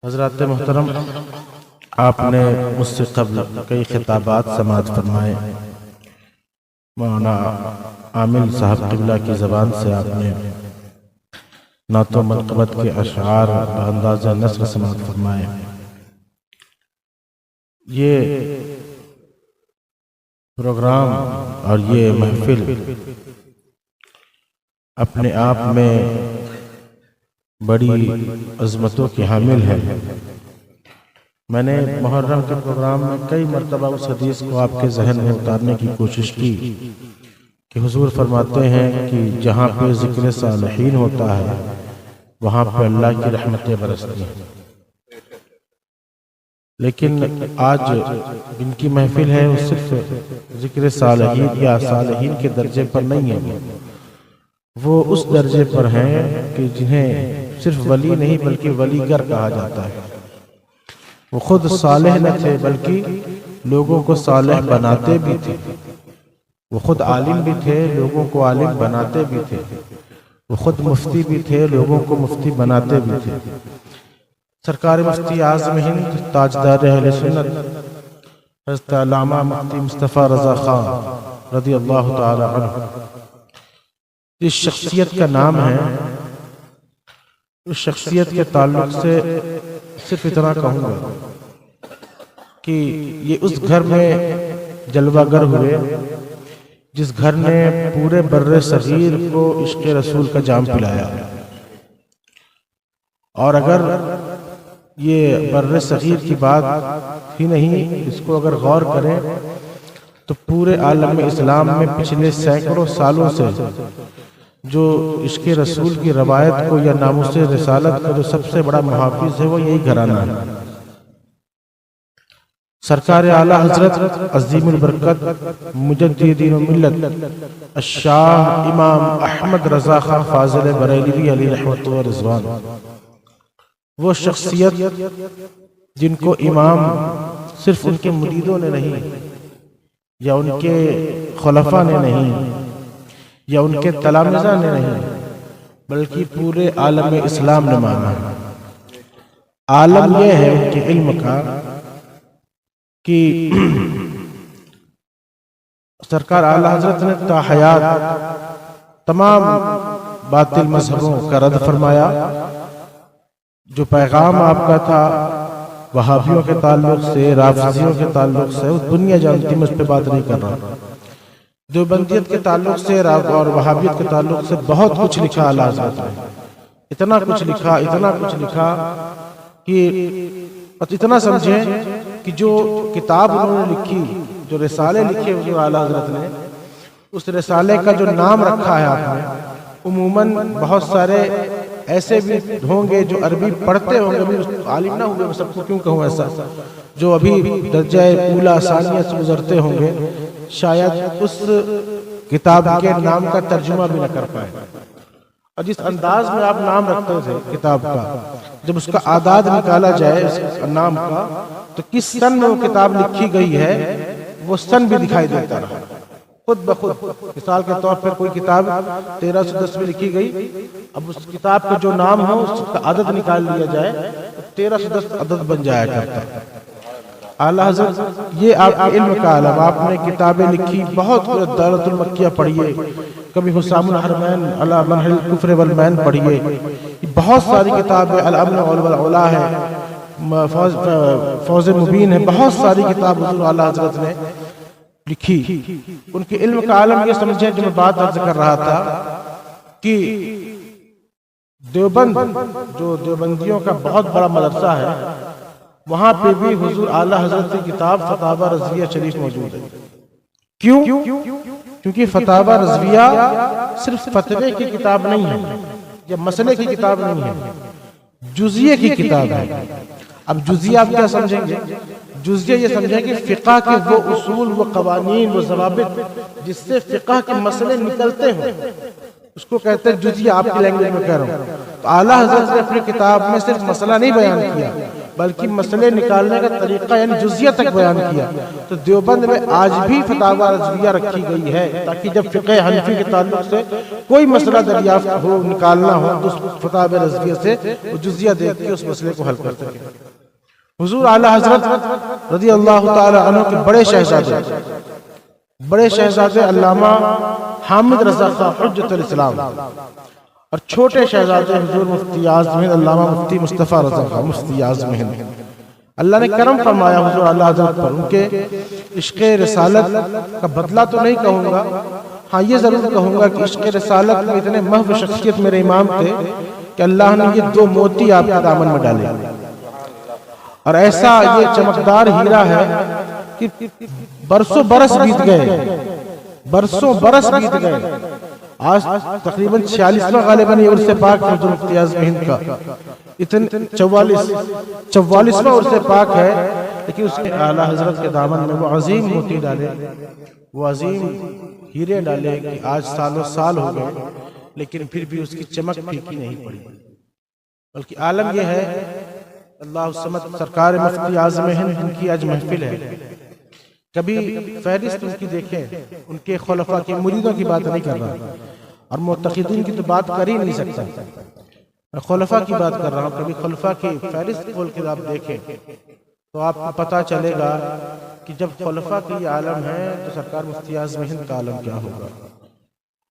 حضرات محترم، آپ نے مجھ سے قبل کئی خطابات سماعت فرمائے۔ مولانا عامل صاحب قبلہ کی زبان سے آپ نے نعت و منقبت کے اشعار باندازہ نثر سماعت فرمائے۔ یہ پروگرام اور یہ محفل اپنے آپ میں بڑی عظمتوں کی حامل ہے۔ میں نے محرم کے پروگرام میں کئی مرتبہ اس حدیث کو آپ کے ذہن میں اتارنے کی کوشش کی کہ حضور فرماتے ہیں کہ جہاں پہ ذکر صالحین ہوتا ہے وہاں پہ اللہ کی رحمتیں برستی ہیں، لیکن آج جن کی محفل ہے وہ صرف ذکر صالحین یا صالحین کے درجے پر نہیں ہے، وہ اس درجے پر ہیں کہ جنہیں صرف ولی نہیں بلکہ ولی گر کہا جاتا ہے۔ وہ خود صالح نہ تھے بلکہ لوگوں کو صالح بناتے بھی تھے، وہ خود عالم بھی تھے، لوگوں کو عالم بناتے بھی تھے، وہ خود مفتی بھی تھے، لوگوں کو مفتی بناتے بھی تھے۔ سرکار مفتی اعظم ہند تاجدار اہل سنت حضرت علامہ مفتی مصطفیٰ رضا خان رضی اللہ تعالی عنہ، اس شخصیت کا نام ہے۔ اس شخصیت کے تعلق سے صرف اتنا کہوں گا کہ یہ اس گھر میں جلوہ گر ہوئے جس گھر نے پورے بر صغیر کو عشق رسول کا جام پلایا، اور اگر یہ بر صغیر کی بات ہی نہیں، اس کو اگر غور کریں تو پورے عالم اسلام میں پچھلے سینکڑوں سالوں سے جو عشق رسول کی روایت کو یا ناموس رسالت کا جو سب سے بڑا محافظ ہے وہ یہی گھرانہ ہے۔ سرکار اعلیٰ حضرت عظیم البرکت مجدد دین و ملت الشاہ امام احمد رضا خان فاضل بریلوی علیہ رحمت و رضوان، وہ شخصیت جن کو امام صرف ان کے مریدوں نے نہیں، یا ان کے خلفاء نے نہیں، یا ان کے تلامذہ نے نہیں، بلکہ پورے عالم اسلام نے مانا۔ عالم یہ ہے ان کے علم کا کہ سرکار اعلیٰ حضرت نے تا حیات تمام باطل مذہبوں کا رد فرمایا۔ جو پیغام آپ کا تھا وہابیوں کے تعلق سے، رافضیوں کے تعلق سے، دنیا جانتی، میں اس پہ بات نہیں کر رہا، دیوبندیت کے تعلق سے اور وہابیت کے تعلق سے بہت کچھ لکھا اعلیٰ حضرت نے، اتنا کچھ لکھا کہ اتنا سمجھیں کہ جو کتاب انہوں نے لکھی، جو رسالے لکھے جو اعلیٰ حضرت نے، اس رسالے کا جو نام رکھا ہے آپ نے، عموماً بہت سارے ایسے بھی ہوں گے جو عربی پڑھتے ہوں گے، ابھی عالم نہ ہوئے، میں سب کو کیوں کہوں ایسا، جو ابھی درجہ اولا ثانیہ سے گزرتے ہوں گے، شاید اس کتاب کے نام کا ترجمہ بھی نہ کر پائے۔ اور جس انداز میں آپ نام رکھتے تھے کتاب کا، جب اس کا اعداد نکالا جائے اس نام کا، تو کس سن میں وہ کتاب لکھی گئی ہے وہ سن بھی دکھائی دیتا رہا خود بخود۔ مثال کے طور پر کوئی کتاب 1310 میں لکھی گئی، اب اس کتاب کا جو نام ہو اس کا عدد نکال لیا جائے تو 1310 عدد بن جایا کرتا ہے۔ اعلیٰ حضرت یہ آپ کے علم کا عالم، آپ نے کتابیں لکھی، بہت دولت المکیہ پڑھیے، کبھی حسام الحرمین علی منحل الکفر والمین پڑھیے، بہت ساری کتابیں، الامن والعلا ہے، فوز مبین ہے، بہت ساری کتاب حضور اعلیٰ حضرت نے لکھی۔ ان کے علم کا عالم یہ سمجھیں، جو میں بات عرض کر رہا تھا کہ دیوبند جو دیوبندیوں کا بہت بڑا مدرسہ ہے، وہاں پہ بھی حضور اعلیٰ حضرت کی کتاب فتاوی رضویہ شریف موجود ہے۔ کیوں؟ کیونکہ فتاوی رضویہ صرف فتوے کی کتاب نہیں ہے یا مسئلے کی کتاب نہیں ہے، جزیے کی کتاب ہے۔ اب جزیہ آپ کیا سمجھیں گے؟ جزیہ یہ سمجھیں کہ فقہ کے وہ اصول، وہ قوانین، وہ ضوابط جس سے فقہ کے مسئلے نکلتے ہیں، اس کو کہتے ہیں جزیہ۔ آپ کی لینگویج میں کہہ رہا ہوں تو اعلیٰ حضرت نے اپنی کتاب میں صرف مسئلہ نہیں بیان کیا بلکہ مسئلے نکالنے کا طریقہ یعنی جزیہ تک بیان کیا. تو دیوبند میں آج بھی فتاوی رضویہ رکھی گئی ہے تاکہ جب فقہ حنفی کے تعلق سے کوئی مسئلہ دریافت ہو نکالنا ہو تو اس فتاوی رضویہ سے وہ جزیہ دیکھ کے اس مسئلے کو حل کر سکے. حضور اعلیٰ حضرت رضی اللہ تعالی عنہ کے بڑے شہزادے علامہ حامد رضا خان حجت الاسلام اور چھوٹے شہزادے حضور مفتی اعظم ہند علامہ مفتی مصطفیٰ رضا خان مفتی اعظم ہند. اللہ نے کرم فرمایا حضور اعلیٰ حضرت پر. ان کے عشق رسالت کا بدلہ تو نہیں کہوں گا، ہاں یہ ضرور کہوں گا کہ عشق رسالت میں اتنے محو شخصیت میرے امام تھے کہ اللہ نے یہ 2 موتی آپ کے دامن میں ڈالے اور ایسا یہ چمکدار ہیرا ہے کہ برسوں برس بیت گئے. آج تقریباً 46واں غالباً یہ عرص پاک حضور مفتی اعظم ہند کا 44واں عرص پاک ہے، لیکن اس کے اعلیٰ حضرت کے دامن میں وہ عظیم موتی ڈالے، وہ عظیم ہیرے ڈالے کہ آج سالوں سال ہو گئے لیکن پھر بھی اس کی چمک پھیکی نہیں پڑی. بلکہ عالم یہ ہے اللہ الصمد سرکار مفتی اعظم ہند ان کی آج محفل ہے. کبھی فہرست ان کی دیکھیں، ان کے خلفاء کے مریدوں کی بات نہیں کر رہا اور معتقدین کی تو بات کر ہی نہیں سکتا، میں خلفاء کی بات کر رہا ہوں. کبھی خلفاء کی فہرست کھول کے آپ دیکھیں تو آپ کو پتہ چلے گا کہ جب خلفاء کی عالم ہے تو سرکار مفتی اعظم ہند کا عالم کیا ہوگا.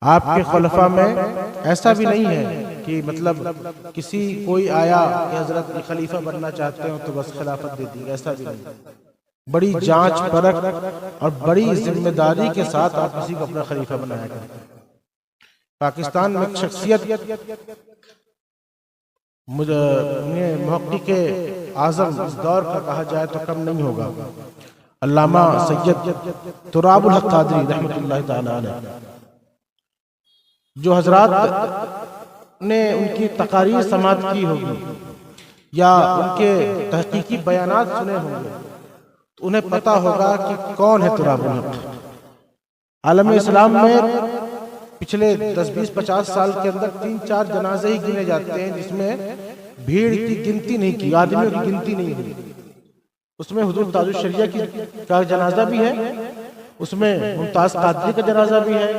آپ کے خلفاء میں ایسا بھی نہیں ہے کہ مطلب کوئی آیا کہ حضرت خلیفہ بننا چاہتے ہو تو بس خلافت دے دی، ایسا بھی نہیں. بڑی جانچ پرکھ اور بڑی ذمہ داری کے ساتھ آپ کسی کو اپنا خلیفہ بنایا کرتے ہیں. پاکستان میں ایک شخصیت محقق اعظم اس دور کا کہا جائے تو کم نہیں ہوگا، علامہ سید تراب الحق قادری رحمۃ اللہ تعالی علیہ. جو حضرات نے ان کی تقاریر سماعت کی ہوگی یا ان کے تحقیقی بیانات سنے ہوں گے تو انہیں پتا ہوگا کہ کون ہے تراب الحق. عالم اسلام میں پچھلے 10-20-50 سال کے اندر 3-4 جنازے ہی گنے جاتے ہیں جس میں بھیڑ کی گنتی نہیں کی، آدمیوں کی گنتی نہیں ہوئی. اس میں حضور تاج الشریعہ کا جنازہ بھی ہے، اس میں ممتاز قادری کا جنازہ بھی ہے،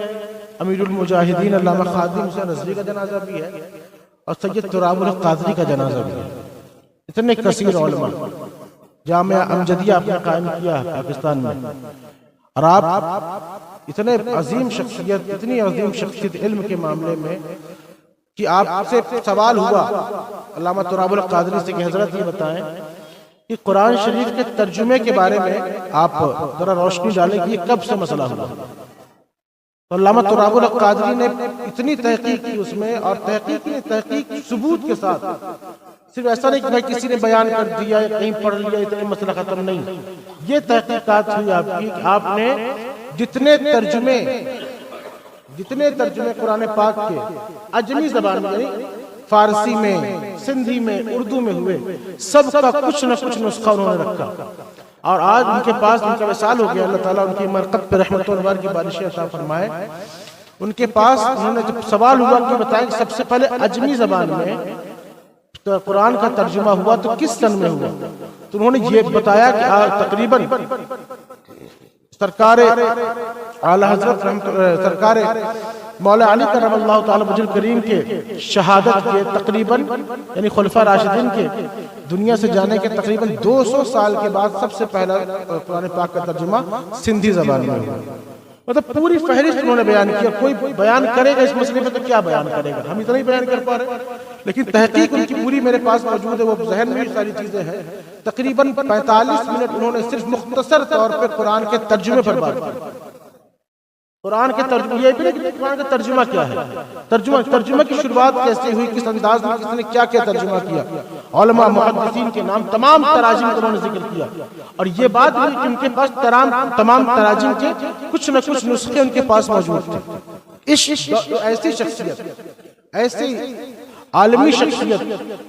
امیر المجاہدین علامہ خادم حسین رضوی کا جنازہ بھی ہے اور سید تراب الحق قادری کا جنازہ بھی ہے. اتنے کثیر علماء جامعہ امجدیہ آپ نے قائم کیا پاکستان میں اور آپ اتنے عظیم شخصیت، اتنی عظیم شخصیت علم کے معاملے میں کہ آپ سے سوال ہوا علامہ تراب الحق قادری سے کہ حضرت یہ بتائیں کہ قرآن شریف کے ترجمے کے بارے میں آپ ذرا روشنی ڈالیں کہ یہ کب سے مسئلہ ہوا. تو علامہ تراب الحق قادری نے اتنی تحقیق کی اس میں، اور تحقیق ثبوت کے ساتھ، صرف ایسا نہیں کہ بھائی کسی نے بیان کر دیا یا کہیں پڑھ لیا اتنے مسئلہ ختم نہیں. یہ تحقیقات ہوئی آپ کی کہ آپ نے جتنے ترجمے قرآن پاک کے اجمی زبان میں یعنی فارسی میں، سندھی میں، اردو میں ہوئے، سب کا کچھ نہ کچھ نسخہ انہوں نے رکھا. اور آج ان کے پاس ان کا وصال ہو گیا، اللہ تعالیٰ ان کی مرقد پہ رحمت و انوار کی بارشیں عطا فرمائے. ان کے پاس انہوں نے جب سوال ہوا کہ بتائیں کہ سب سے پہلے اجمی زبان میں قرآن کا ترجمہ ہوا تو کس سن میں ہوا، تو انہوں نے یہ بتایا کہ تقریباً سرکار اعلی حضرت سرکار مولا علی کرم اللہ تعالی وجہ کریم کے شہادت کے تقریباً یعنی خلفاء راشدین کے دنیا سے جانے کے تقریباً 200 سال کے بعد سب سے پہلا قرآن پاک کا ترجمہ سندھی زبان میں ہوا. مطلب پوری فہرست انہوں نے بیان کیا. کوئی بیان کرے گا اس مسئلے میں تو کیا بیان کرے گا، ہم اتنا ہی بیان کر پا رہے ہیں، لیکن تحقیق ان کی پوری میرے پاس موجود ہے، وہ ذہن میں بھی ساری چیزیں ہیں. تقریباً 45 منٹ انہوں نے صرف مختصر طور پہ قرآن کے ترجمے پر بات کی. قرآن کے ترجمہ، یہ بھی نہیں کہ قرآن کا ترجمہ کیا ہے، ترجمہ کی شروعات کیسے ہوئی، کس انداز میں کس نے کیا کیا ترجمہ کیا. علماء محدثین کے نام، تمام تراجم کا انہوں نے ذکر کیا. اور یہ بات ہوئی کہ ان کے پاس تمام تراجم کے کچھ نہ کچھ نسخے ان کے پاس موجود تھے. ایسی شخصیت، ایسی عالمی شخصیت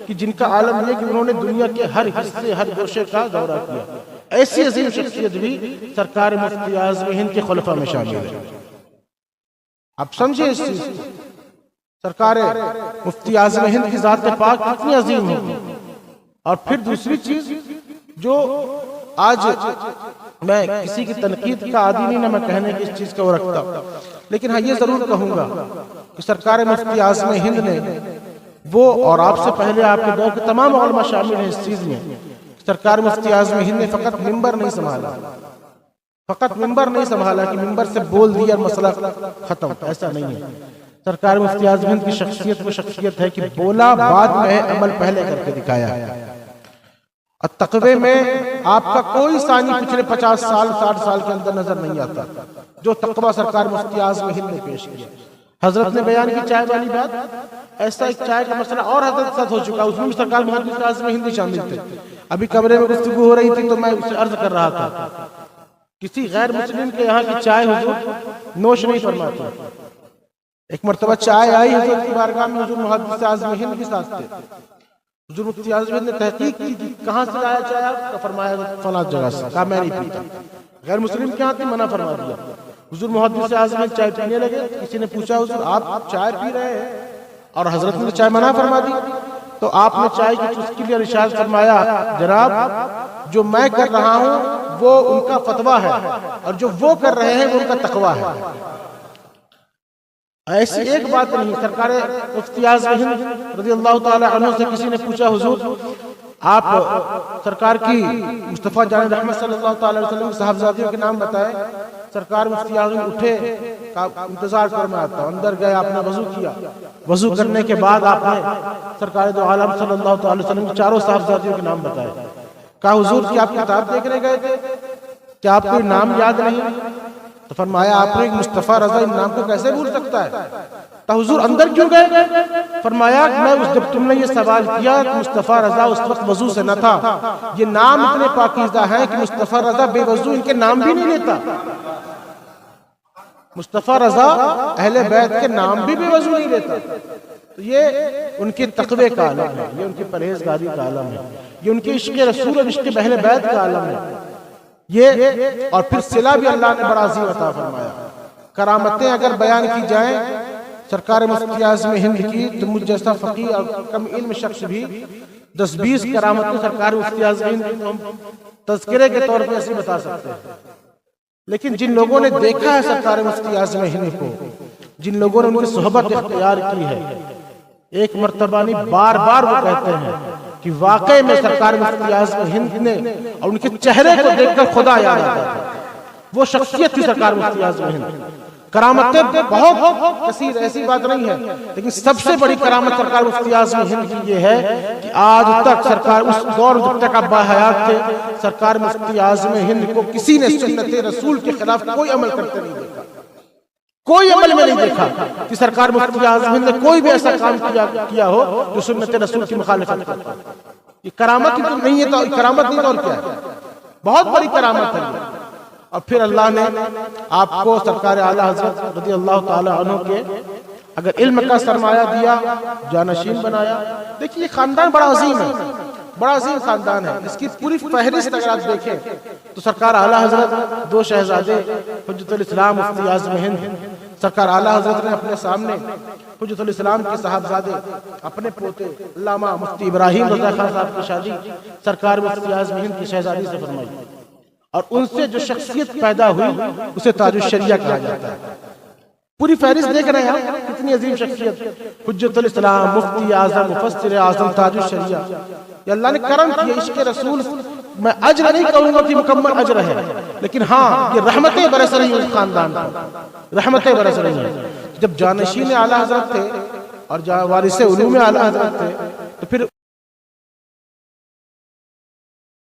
کہ جن کا عالم یہ کہ انہوں نے دنیا کے ہر حصے، ہر گوشے کا دورہ کیا. ایسی عظیم شخصیت بھی سرکار مفتی اعظم ہند کے خلفاء میں شامل ہے. آپ سمجھیں اس چیز کو. سرکار مفتی اعظم ہند کی ذات پاک کتنی عظیم ہے. اور پھر دوسری چیز جو آج میں کسی کی تنقید کا عادی نہیں نہ میں کہنے کی اس چیز کا وہ رکھتا، لیکن ہاں یہ ضرور کہوں گا کہ سرکار مفتی اعظم ہند نے وہ، اور آپ سے پہلے آپ کے دور کے تمام علماء شامل ہیں اس چیز میں، سرکار مفتی اعظم ہند نے فقط منبر نہیں سنبھالا، فقط منبر نہیں سنبھالا کہ منبر سے بول دیا مسئلہ ختم، ایسا نہیں ہے. سرکار مفتی اعظم ہند کی شخصیت وہ شخصیت ہے کہ بولا بعد میں عمل پہلے کر کے دکھایا. تقوی میں آپ کا کوئی ثانی پچھلے 50 سال 60 سال کے اندر نظر نہیں آتا جو تقوی سرکار مفتی اعظم ہند نے پیش کیا. حضرت نے بیان کی چائے والی بات، ایسا ایک چائے کا مسئلہ اور حضرت ساتھ ہو چکا، اس میں بھی سرکار مفتی اعظم ہند شامل تھے. ابھی کمرے میں گفتگو ہو رہی تھی تو میں اسے عرض کر رہا تھا کسی غیر مسلم کے یہاں کی چائے حضور نوش نہیں فرماتے. ایک مرتبہ چائے آئی حضرت کی بارگاہ میں، حضور محدث اعظم ہند کے ساتھ تھے. حضور مفتی اعظم ہند نے تحقیق کی کہاں سے آیا چائے آپ؟ فرمایا فلاں جگہ سے. کہا میں نہیں پیتا. غیر مسلم کے ہاں تھی، منع فرما دیا. حضور محدث اعظم ہند چائے پینے لگے. کسی نے پوچھا حضور آپ چائے پی رہے ہیں اور حضرت نے چائے منع فرما دی؟ تو آپ نے چائے کی چسکی لیا، ارشاد فرمایا جناب جو میں کر رہا ہوں وہ ان کا فتویٰ ہے اور جو وہ کر رہے ہیں وہ ان کا تقویٰ ہے. ایسی ایک بات نہیں. سرکار مفتی اعظم ہند رضی اللہ تعالی عنہ سے کسی نے پوچھا حضور آپ سرکار کی مصطفیٰ جان رحمت صلی اللہ تعالی وسلم کے صاحبزادیوں کے نام بتائے. سرکار مفتی اعظم اٹھے، انتظار کر میں آتا ہوں. اندر گئے، آپ نے وضو کیا. وضو کرنے کے بعد آپ نے سرکار دو عالم صلی اللہ تعالی وسلم کے چاروں صاحبزادیوں کے نام بتائے. کہا حضور کی آپ کتاب دیکھنے گئے تھے، کیا آپ کو نام یاد نہیں؟ تو فرمایا آپ نے مصطفیٰ رضا ان نام کو کیسے بھول سکتا ہے؟ تو حضور اندر کیوں گئے؟ فرمایا میں جب تم نے یہ سوال کیا کہ مصطفیٰ رضا اس وقت وضو سے نہ تھا، یہ نام اتنے پاکیزہ ہیں کہ مصطفیٰ رضا بے وضو ان کے نام بھی نہیں لیتا. مصطفیٰ رضا اہل بیت کے نام بھی بے وضو نہیں لیتا. تو یہ ان کے تقوی کا عالم ہے، یہ ان کی پرہیزگاری کا عالم ہے، یہ ان کے عشق رسول اور عشق اہل بیت کا عالم ہے. یہ اور پھر صلہ بھی اللہ نے بڑا عظیم عطا فرمایا. کرامتیں اگر بیان کی جائیں سرکار مفتی اعظم ہند کی تو مجھ جیسا فقیہ اور کم علم شخص بھی 10-20 کرامتیں سرکار مفتی اعظم ہند کو تذکرے کے طور پر ایسے بتا سکتے ہیں. لیکن جن لوگوں نے دیکھا ہے سرکار مفتی اعظم ہند کو، جن لوگوں نے ان کی صحبت اختیار کی ہے، ایک مرتبہ نہیں بار بار وہ کہتے ہیں کہ واقعی میں سرکار مفتی اعظم ہند نے اور ان کے چہرے کو دیکھ کر خدا یاد آتا ہے. وہ شخصیت تھی سرکار مفتی اعظم ہند. کرامتیں بہت کثیر، ایسی بات نہیں ہے، لیکن سب سے بڑی کرامت سرکار مفتی اعظم ہند کی یہ ہے کہ آج تک سرکار اس دور جب تک آپ باحیات تھے سرکار مفتی اعظم ہند کو کسی نے سنت رسول کے خلاف کوئی عمل کرتے نہیں دیکھا. کوئی عمل میں نہیں دیکھا کہ سرکار مفتی اعظم ہند نے کوئی بھی ایسا کام کیا ہو جو سنت رسول کی مخالفت کرتا. یہ کرامت ہی تو نہیں ہے، تو کرامت نہیں اور کیا ہے؟ بہت بڑی کرامت ہے. اور پھر اللہ نے آپ کو سرکار اعلیٰ حضرت رضی اللہ تعالی عنہ کے اگر علم کا سرمایہ دیا، جانشین بنایا. دیکھیے یہ خاندان بڑا عظیم ہے، بڑا عظیم خاندان ہے. اس کی پوری فہرست اگر آپ دیکھیں تو سرکار اعلیٰ حضرت 2 شہزادے حجت الاسلام مفتی اعظم ہند، سرکار اعلیٰ حضرت نے اپنے سامنے حجت الاسلام کے صاحبزادے اپنے پوتے علامہ مفتی ابراہیم رضا خان صاحب کی شادی سرکار مفتی اعظم ہند کی شہزادی سے فرمائی. اور ان سے جو شخصیت پیدا ہوئی اسے تاج الشریعہ کہا جاتا ہے. پوری فہرست دیکھ رہے ہیں کتنی عظیم شخصیت، حجت الاسلام، مفتی اعظم، مفسر اعظم، تاج الشریعہ. یہ اللہ نے کرم کیا. عشق رسول میں اجر نہیں کہوں گا کہ مکمل اجر ہے، لیکن ہاں یہ رحمتیں برس رہی ہیں اس خاندان پر، رحمتیں برس رہی ہیں. جب جانشین اعلیٰ حضرت تھے اور وارث علوم اعلیٰ حضرت تھے تو پھر